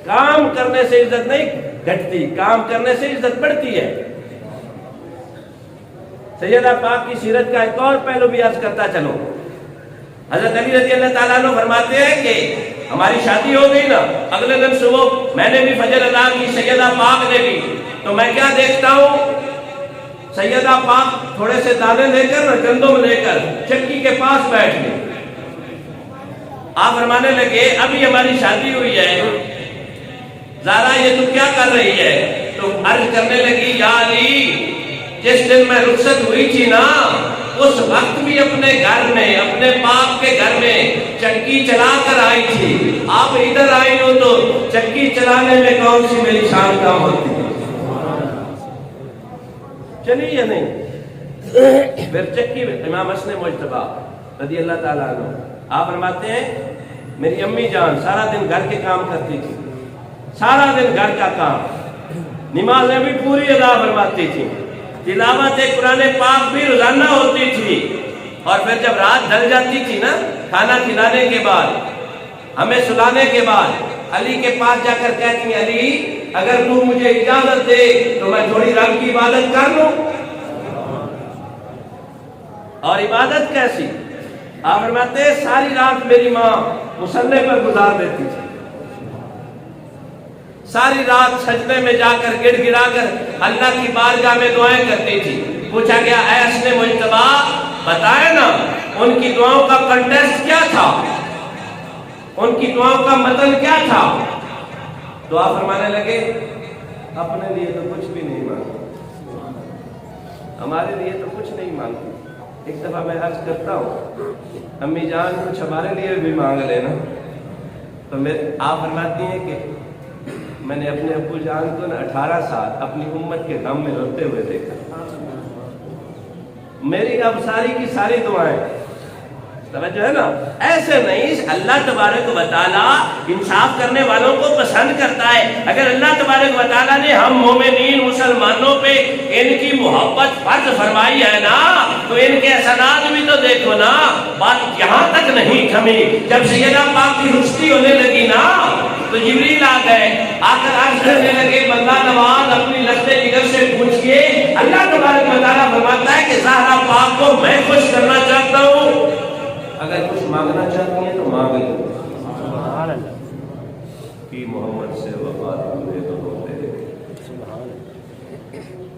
کام کرنے سے عزت نہیں گھٹتی, کام کرنے سے عزت بڑھتی ہے. سیدہ پاک کی سیرت کا ایک اور پہلو بھی عرض کرتا چلو. حضرت علی رضی اللہ تعالیٰ عنہ فرماتے ہیں کہ ہماری شادی ہو گئی نا, اگلے دن صبح میں نے بھی فجر ادا کی, سیدہ پاک نے بھی, تو میں کیا دیکھتا ہوں, سیدہ پاک تھوڑے سے دانے لے کر, گندم لے کر چکی کے پاس بیٹھ گئی. آپ فرمانے لگے ابھی ہماری شادی ہوئی ہے, زارا یہ تو کیا کر رہی ہے؟ تو عرض کرنے لگی یا علی جس دن میں رخصت ہوئی تھی نا اس وقت بھی اپنے گھر میں, اپنے باپ کے گھر میں چکی چلا کر آئی تھی. آپ ادھر آئی ہو تو چکی چلانے میں کون سی میری شان کام ہوتی ہے؟ چلی یا نہیں؟ پھر چکی میں امام حسن مجتبی رضی اللہ تعالیٰ عنہ آپ فرماتے ہیں میری امی جان سارا دن گھر کے کام کرتی تھی، سارا دن گھر کا کام، نمازیں بھی پوری ادا فرماتی تھی، تلاوت قرآن پاک بھی روزانہ ہوتی تھی، اور پھر جب رات ڈھل جاتی تھی نا، کھانا کھلانے کے بعد، ہمیں سلانے کے بعد علی کے پاس جا کر کہتی ہیں علی اگر تو مجھے اجازت دے تو میں تھوڑی رب کی عبادت کر لوں۔ اور عبادت کیسی؟ آپ فرماتے ہیں ساری رات میری ماں مصلی پر گزار دیتی تھی، ساری رات سجدے میں جا کر گڑ گڑا کر اللہ کی بارگاہ میں دعائیں کرتی تھی۔ پوچھا گیا اے حسن مجتبی بتائے نا ان کی دعاؤں کا کنٹیکسٹ کیا تھا، ان کی دعاؤں کا مطلب کیا تھا؟ تو آپ فرمانے لگے اپنے لیے تو کچھ بھی نہیں مانگتی، ہمارے لیے تو کچھ نہیں مانگتی۔ ایک دفعہ میں عرض کرتا ہوں امی جان کچھ ہمارے لیے بھی مانگ لینا، تو آپ فرماتی ہیں کہ میں نے اپنے ابو جان کو 18 سال اپنی امت کے غم میں روتے ہوئے دیکھا، میری اب ساری کی ساری دعائیں توجہ ہے نا، ایسے نہیں، اللہ تبارک و تعالیٰ انصاف کرنے والوں کو پسند کرتا ہے۔ اگر اللہ تبارک و تعالیٰ نے ہم مومنین مسلمانوں پہ ان کی محبت فرض فرمائی ہے نا، تو ان کے احسانات بھی تو دیکھو نا۔ بات یہاں تک نہیں تھمی، جب سیدہ پاک کی رشتی ہونے لگی نا تو جبریل آ گئے، آ کر عرض کرنے لگے بندہ نواز اپنی لشتے جگر سے پوچھئے، اللہ تبارک و تعالیٰ فرماتا ہے کہ زہرا پاک کو میں خوش کرنا چاہتا ہوں، اگر کچھ مانگنا چاہتی ہیں تو مانگ لیں سبحان اللہ کہ محمد سے وفات ہوئے تو ہوتے رہے۔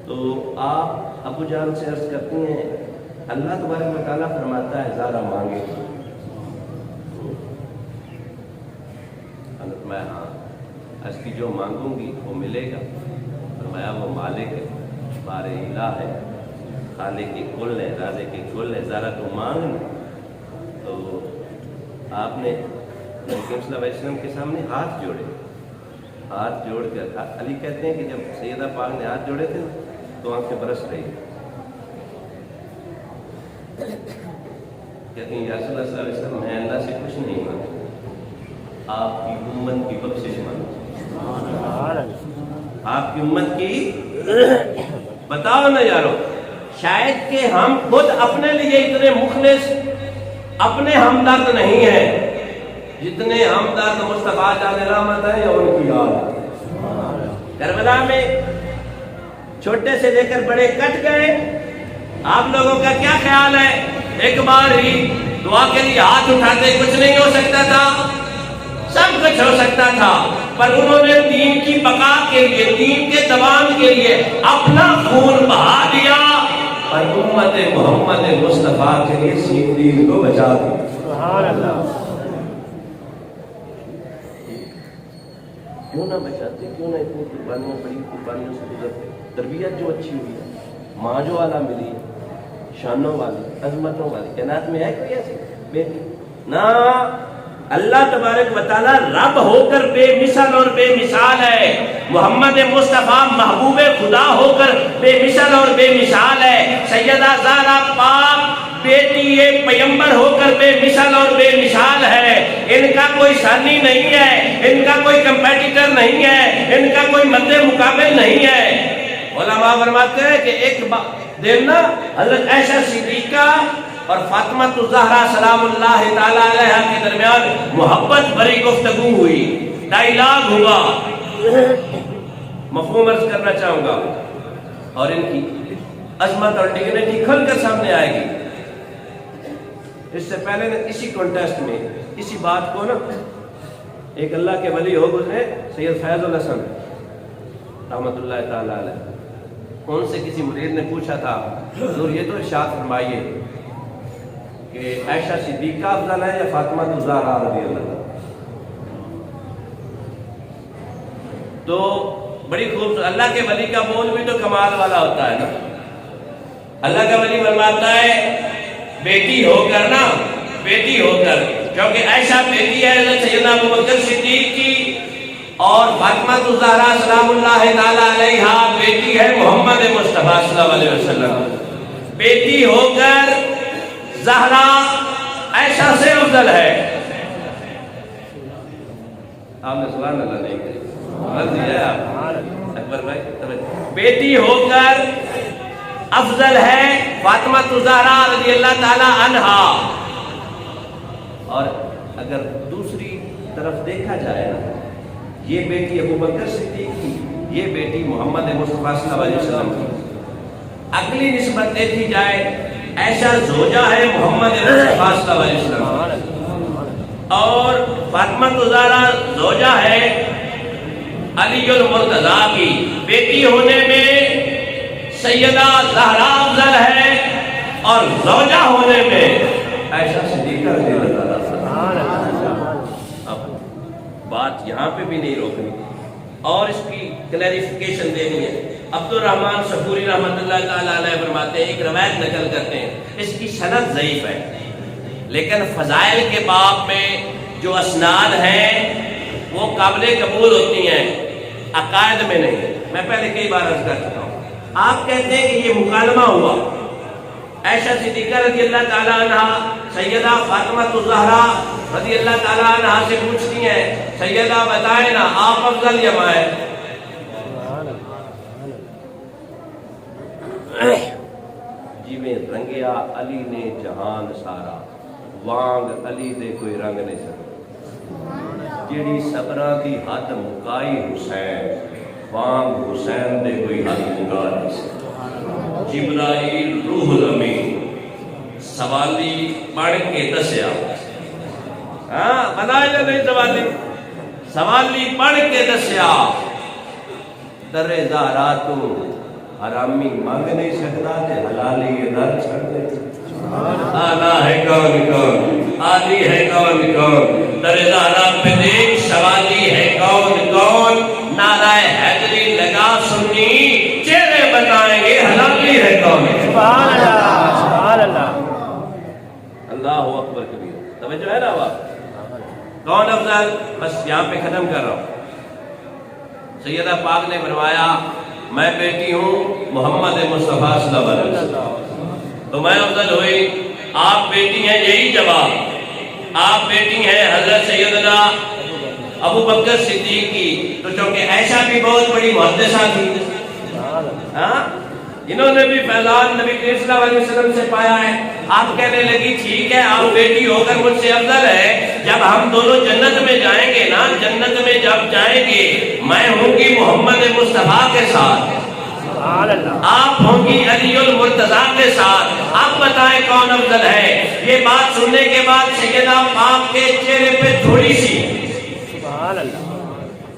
تو آپ ابو جان سے عرض کرتی ہیں اللہ تبارک و تعالیٰ فرماتا ہے زارا مانگے، میں ہاں اس کی جو مانگوں گی وہ ملے گا۔ فرمایا وہ مالک ہے، بار الہ ہے، خالق کی کل ہے، رازق کی کل ہے، ذرا تو مانگ۔ تو آپ نے نبی صلی اللہ علیہ وسلم کے سامنے ہاتھ جوڑے، ہاتھ جوڑ کر علی کہتے ہیں کہ جب سیدہ پاک نے ہاتھ جوڑے تھے تو آنکھیں برس رہی، کہتے ہیں یا رسول اللہ صلی اللہ علیہ وسلم میں اللہ سے کچھ نہیں مانگتا، آپ کی امت کی بخشش مانگتا، آپ کی امت کی بتاؤ نا یارو، شاید کہ ہم خود اپنے لیے اتنے مخلص اپنے ہمدرد نہیں ہیں جتنے ہمدرد مصطفیٰ جان رحمت ہے یا ان کی یاد۔ کربلا میں چھوٹے سے لے کر بڑے کٹ گئے، آپ لوگوں کا کیا خیال ہے؟ ایک بار ہی دعا کے لیے ہاتھ اٹھاتے کچھ نہیں ہو سکتا تھا، سب کچھ ہو سکتا تھا، پر انہوں نے دین کی بقا کے لیے، دین کے دوام کے لیے اپنا خون بہا دیا اور امت محمد مصطفیٰ کے لیے دین کو بچا دیا۔ سبحان اللہ کیوں نہ بچاتے، کیوں نہ اتنی قربانیاں بڑی قربانیوں سے گزرتے؟ تربیت جو اچھی ہوئی ہے، ماں جو والا ملی ہے، شانوں والی، عظمتوں والی، کائنات میں ہے کوئی ایسی بیٹی؟ نہ، اللہ تبارک و تعالیٰ رب ہو کر بے مثل اور بے مثال ہے، محمد مصطفیٰ محبوب خدا ہو کر بے مثل اور بے مثال ہے، سیدہ زہرا پاک بیٹی پیغمبر ہو کر بے مثل اور بے مثال ہے، ان کا کوئی ثانی نہیں ہے، ان کا کوئی کمپیٹیٹر نہیں ہے، ان کا کوئی مد مقابل نہیں ہے۔ علماء فرماتے ہیں کہ ایک دن نا حضرت عائشہ صدیقہ اور فاطمہ الزہرا سلام اللہ تعالیٰ علیہ کے درمیان محبت بھری گفتگو ہوئی، ڈائیلاگ ہوا، مفہوم عرض کرنا چاہوں گا، اور ان کی عظمت اور ڈگنیٹی کھل کر سامنے آئے گی۔ اس سے پہلے نا اسی کانٹیسٹ میں اسی بات کو نا ایک اللہ کے ولی ہو گزرے سید فیض الحسن رحمت اللہ تعالیٰ علیہ، ان سے کسی مرید نے پوچھا تھا حضور یہ تو ارشاد فرمائیے کہ عائشہ صدیقہ افضل ہے یا فاطمہ الزہرا رضی اللہ عنہا؟ تو بڑی خوبصورت، اللہ کے ولی کا بول بھی تو کمال والا ہوتا ہے نا۔ اللہ کا ولی فرماتا ہے بیٹی ہو کر نا، بیٹی ہو کر، کیونکہ عائشہ بیٹی ہے حضرت سیدنا ابوبکر صدیق کی، اور فاطمہ الزہرا سلام اللہ تعالیٰ علیہا بیٹی ہے محمد مصطفیٰ صلی اللہ علیہ وسلم۔ بیٹی ہو کر زہرا عائشہ سے افضل ہے. آپ نے سبحان اللہ نہیں کہا. اکبر بھائی بیٹی ہو کر افضل ہے فاطمہ الزہرا رضی اللہ تعالی عنہا. اور اگر دوسری طرف دیکھا جائے نا، یہ بیٹی ابو بکر صدیق کی، یہ بیٹی محمد مصطفیٰ صلی اللہ علیہ وسلم کی. اگلی نسبت دیکھی جائے، عائشہ زوجہ ہے محمد مصطفیٰ صلی اللہ علیہ وسلم، اور فاطمہ الزہرا زوجہ ہے علی المرتضیٰ کی. بیٹی ہونے میں سیدہ زہرا افضل ہے اور زوجہ ہونے میں عائشہ صدیقہ رضی اللہ تعالیٰ. اب بات یہاں پہ بھی نہیں روکنی اور اس کی کلیریفیکیشن دینی ہے. عبد الرحمن صفوری رحمۃ اللہ تعالیٰ علیہ فرماتے ہیں، ایک روایت نقل کرتے ہیں، اس کی سند ضعیف ہے لیکن فضائل کے باب میں جو اسناد ہیں وہ قابل قبول ہوتی ہیں، عقائد میں نہیں. میں پہلے کئی بار عرض کر چکا ہوں. آپ کہتے ہیں کہ یہ مکالمہ ہوا، عائشہ صدیقہ رضی اللہ تعالیٰ عنہ سیدہ فاطمہ الزہرا رضی اللہ تعالیٰ عنہ سے پوچھتی ہیں، سیدہ بتائیں نا آپ افضل یا میں؟ جی میں رنگیا علی نے جہان سارا، وانگ علی دے کوئی رنگ نہیں سکتا. جیڑی صبراں دی حد مکائی حسین، وانگ حسین دے کوئی حد مکا نہیں سکتا. جبرائیل روح الامین سوالی پڑھ کے دسیا، ہاں بتایا نہیں سوالی پڑھ کے دسیا، در زہرا تو حرامی مانگ نہیں سکتا تے حلالی در چھڑ دے. آلہ ہے کون کون، آلی ہے کون کون، در زہرا پہ دیکھ سوالی ہے کون کون. نعرہ حیدری لگا سنی، چہرے بتائیں گے حلالی ہے کون. سبحان اللہ سبحان اللہ. اللہ اکبر کبیر. توجہ ہے نا بات؟ کون افضل؟ بس یہاں پہ ختم کر رہا ہوں. سیدہ پاک نے فرمایا میں بیٹی ہوں محمد مصطفیٰ صلی اللہ علیہ وسلم، تو میں افضل ہوئی. آپ بیٹی ہیں، یہی جواب. آپ بیٹی ہیں حضرت سیدنا ابو بکر صدیق کی، تو چونکہ عائشہ بھی بہت بڑی محدثہ تھی، انہوں نے بھی فیضان نبی کریم صلی اللہ علیہ وسلم سے پایا ہے. آپ کہنے لگی ٹھیک ہے آپ بیٹی ہو کر مجھ سے افضل ہے، جب ہم دونوں جنت میں جائیں گے نا، جنت میں جب جائیں گے میں ہوں گی محمد مصطفیٰ کے ساتھ، آپ ہوں گی علی المرتضیٰ کے ساتھ. آپ بتائیں کون افضل ہے؟ یہ بات سننے کے بعد سیدہ پاک کے چہرے پہ تھوڑی سی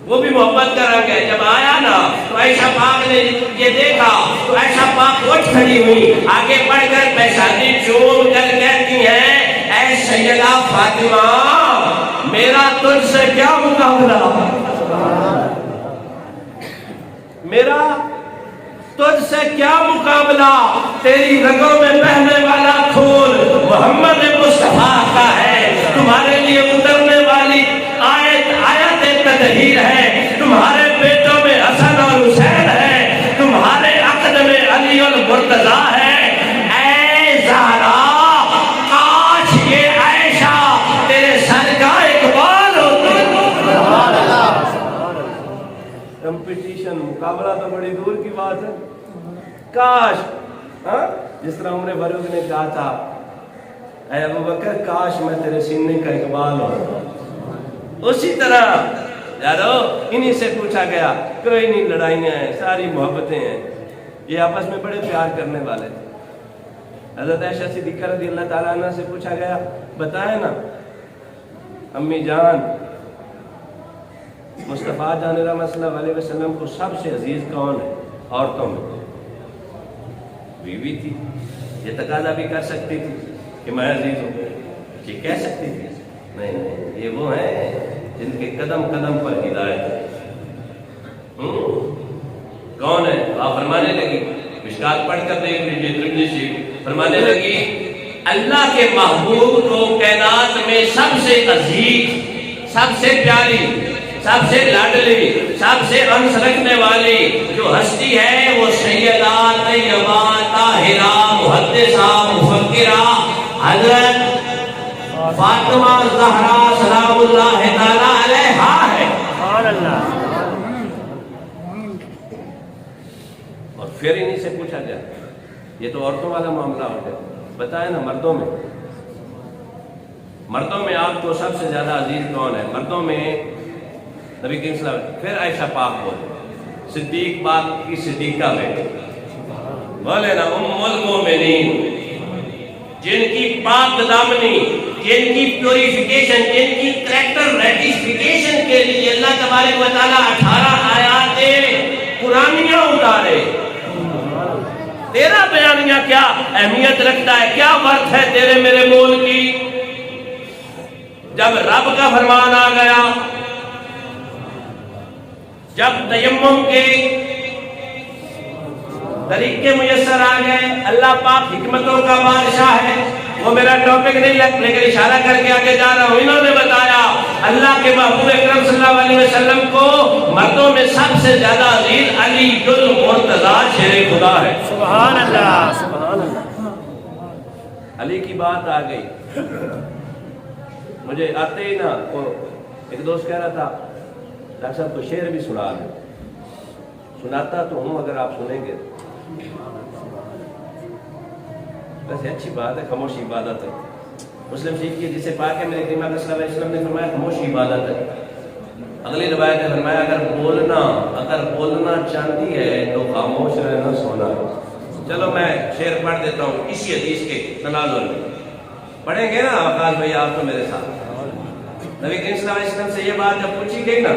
وہ بھی محبت کا رنگ ہے. جب آیا نا تو عائشہ پاک نے یہ دیکھا تو عائشہ پاک اٹھ کھڑی ہوئی، آگے بڑھ کر پیشانی چوم کر کہتی ہیں، اے سیدہ فاطمہ میرا تجھ سے کیا مقابلہ، میرا تجھ سے کیا مقابلہ، تیری رگوں میں بہنے والا خون محمد مصطفیٰ کا ہے، تمہارے لیے اترنے والی آیت تطہیر ہے، تمہارے بیٹوں میں حسن اور حسین ہے، تمہارے عقد میں علی المرتضیٰ ہے. اے زہرا کاش یہ عائشہ تیرے سر کا اقبال ہوتی. کمپٹیشن مقابلہ تو بڑی دور کی بات ہے. کاش جس طرح عمر فاروق نے کہا تھا اے ابو بکر کاش میں تیرے سینے کا اقبال ہوں، اسی طرح یارو انہی سے پوچھا گیا. کوئی نہیں لڑائیاں ہیں، ساری محبتیں ہیں، یہ آپس میں بڑے پیار کرنے والے تھے. حضرت عائشہ صدیقہ رضی اللہ تعالیٰ عنہ سے پوچھا گیا بتائیں نا امی جان مصطفیٰ جان رحمۃ صلی اللہ علیہ وسلم کو سب سے عزیز کون ہے عورتوں میں؟ بیوی تھی. یہ تقاضا بھی کر سکتی تھی کہ میں عزیز ہوں، یہ کہہ سکتی تھی. نہیں یہ وہ ہیں جن کے قدم قدم پر ہدایت ہے. کون ہے؟ آپ فرمانے لگی، مشکات پڑھ کر دیکھ لیجیے ترمذی شریف، فرمانے لگی اللہ کے محبوب کو کائنات میں سب سے عزیز، سب سے پیاری، سب سے لاڈلی، سب سے انس رکھنے والی جو ہستی ہے وہ سیدہ طیبہ طاہرہ محدثہ مفکرہ حضرت فاطمہ زہرا سلام اللہ تعالی علیہا ہے. سبحان اللہ. اور پھر انہیں سے پوچھا جائے, یہ تو عورتوں والا معاملہ ہو گیا, بتائیں نا مردوں میں آپ کو سب سے زیادہ عزیز کون ہے؟ مردوں میں نبی کریم صلی اللہ علیہ وسلم, پھر عائشہ پاک بولے, صدیق پاک کی صدیقہ بیٹی بولے نا, ام المومنین, جن کی پاک دامنی, جن کی پیوریفیکیشن, جن کی کریکٹر ریٹیفیکیشن کے لیے اللہ تبارک و تعالیٰ 18 آیات قرآنیاں اتارے. تیرا بیانیہ کیا اہمیت رکھتا ہے, کیا ورث ہے تیرے میرے مول کی؟ جب رب کا فرمان آ گیا, جب تیمم کے طریقے میسر آ گئے, اللہ پاک حکمتوں کا بادشاہ ہے, وہ میرا ٹاپک نہیں لیکن اشارہ کر کے آگے جا رہا ہوں. انہوں نے بتایا اللہ کے محبوب اکرم صلی اللہ علیہ وسلم کو مردوں میں سب سے زیادہ عزیز علی المرتضیٰ شیر خدا ہے. سبحان اللہ. سبحان اللہ. علی کی بات آ گئی, مجھے آتے ہی نا ایک دوست کہہ رہا تھا ڈاکٹر صاحب کو شعر بھی سنا دیں. سناتا تو ہوں اگر آپ سنیں گے. ویسے اچھی بات ہے, خاموشی عبادت ہے. مسلم شریف کی جسے پاک ہے میرے کریم صلی اللہ علیہ وسلم نے فرمایا خاموشی عبادت ہے. اگلی روایت نے فرمایا اگر بولنا چاہتی ہے تو خاموش رہنا سونا ہے. چلو میں شعر پڑھ دیتا ہوں اسی حدیث کے تناظر میں. پڑھیں گے نا آقاز بھائی آپ تو میرے ساتھ. نبی کریم صلی اللہ علیہ وسلم سے یہ بات جب پوچھی گئی نا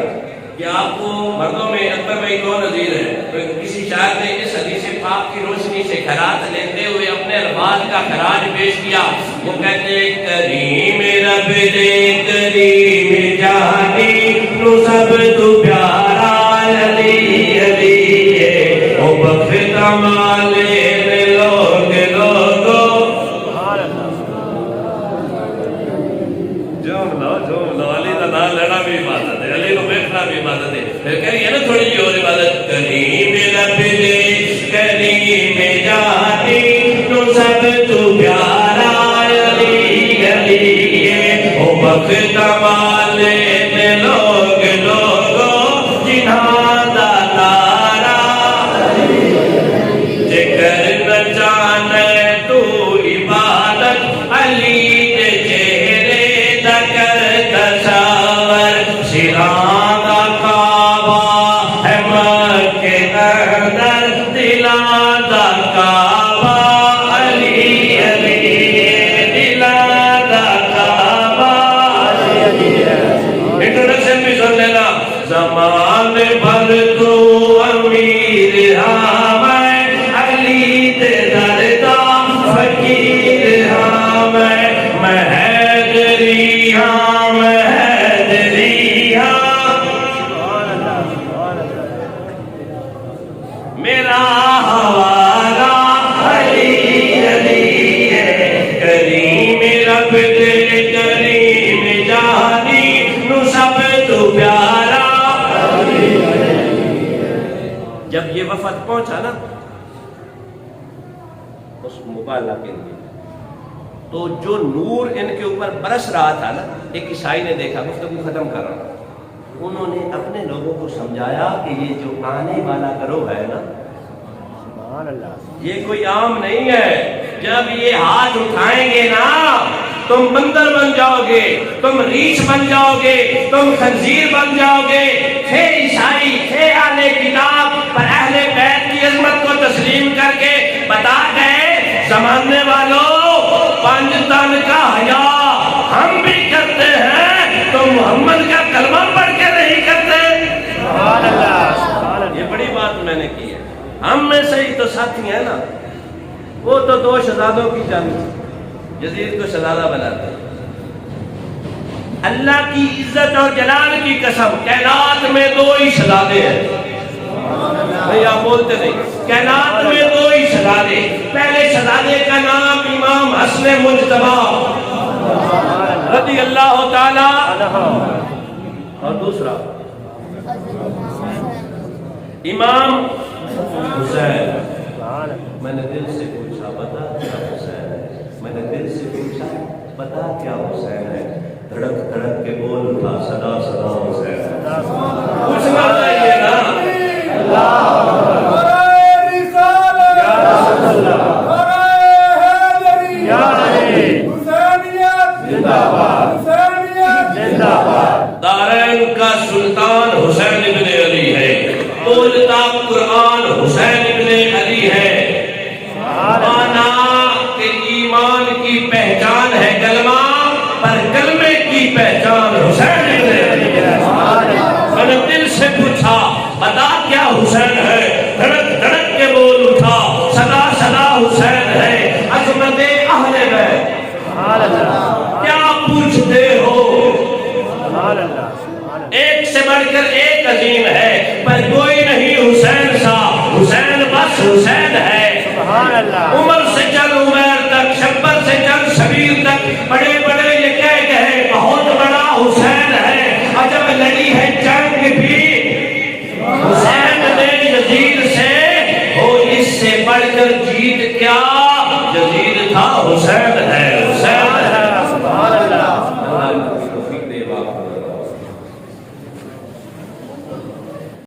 کہ آپ کو مردوں میں اکبر بھائی کون عزیز ہے, تو کسی شاعر نے اس حدیث پاک کی روشنی سے خیرات لیتے ہوئے اپنے الفاظ کا خراج پیش کیا. وہ کہتے ہیں کریم رب دے کریم جانی نو سب تو پیارا علی علی او بخت مالے لوگ لوگو. جوم لو علی کا نام لینا بھی عبادت ہے, علی کو بیٹھنا بھی عبادت ہے. پھر کہیے نا تھوڑی جی اور عبادت, کریم رب دے کریم جانی تو سب تو پیارا علی علی او بخت والے لوگ لوگو جنہاں دا تارا ذکر نہ جانے تو عبادت علی دے چہرے دا کر تصور. شیران دا کعبہ ہے مکے اندر, دلان دا کعبہ علی علی, دلان دا کعبہ علی علی. انٹروڈکشن بھی سن لینا. زمان بھر تو امیر ہاں میں, علی دے دردا فقیر ہاں میں, حیدری ہاں میں حیدری ہاں. میرا حوالہ علی علی ہے, کریم رب دے کریم جانی نو سب تو پیارا. جب یہ وفد پہنچا نا اس مبالغہ کے لیے, تو جو نور ان کے اوپر برس رہا تھا نا, ایک عیسائی نے دیکھا, گفتگو ختم کر رہا ہوں, انہوں نے اپنے لوگوں کو سمجھایا کہ یہ جو آنے والا گروہ ہے نا سبحان اللہ. یہ کوئی عام نہیں ہے. جب یہ ہاتھ اٹھائیں گے نا تم بندر بن جاؤ گے, تم ریچھ بن جاؤ گے, تم خنزیر بن جاؤ گے. تھے عیسائی, تھے اہل کتاب, پر اہل بیت کی عظمت کو تسلیم کر کے بتا گئے زمانے والوں 5 تن کا حیا ہم بھی کرتے ہیں, تو محمد کا کلمہ پڑھ کے نہیں کرتے. سبحان اللہ. سبحان اللہ. یہ بڑی بات میں نے کی ہے. ہم میں سے ہی تو ساتھی ہیں نا, وہ تو 2 شہزادوں کی جنگ, یزید کو شہزادہ بناتے ہیں. اللہ کی عزت اور جلال کی قسم, کائنات میں 2 ہی شہزادے ہیں. نہیں آپ بولتے نہیں, کائنات میں 2 ہی شہزادے. پہلے شہزادے کا نام امام حسن مجتبی رضی اللہ تعالی, اور دوسرا امام حسین. میں نے دل سے پوچھا, بتا حسین, میں نے دل سے پوچھا بتا کیا حسین ہے؟ دھڑک دھڑک کے بول اٹھا صدا صدا حسین ہے۔ پوچھنا چاہیے نا۔ دارین کا سلطان حسین ابن علی ہے، بولتا قرآن حسین ابن علی ہے۔ مانا کہ ایمان کی پہچان ہے کلمہ، پر کلمے کی پہچان حسین ابن علی ہے۔ میں نے دل سے پوچھا بتا کیا حسین ہے؟ دھڑک دھڑک کے بول اٹھا صدا صدا حسین ہے۔ عظمت اہل بیت کیا پوچھتے ہو؟ ایک سے بڑھ کر ایک عظیم ہے، پر کوئی نہیں حسین سا، حسین بس حسین ہے۔ عمر سے چل عمر تک، شبر سے چل شبیر تک، بڑے بڑے یہ کہہ کہے بہت بڑا حسین ہے۔ عجب لڑی ہے جنگ بھی حسین نے یزید سے، ہو اس سے بڑھ کر جیت کیا، یزید تھا حسین ہے۔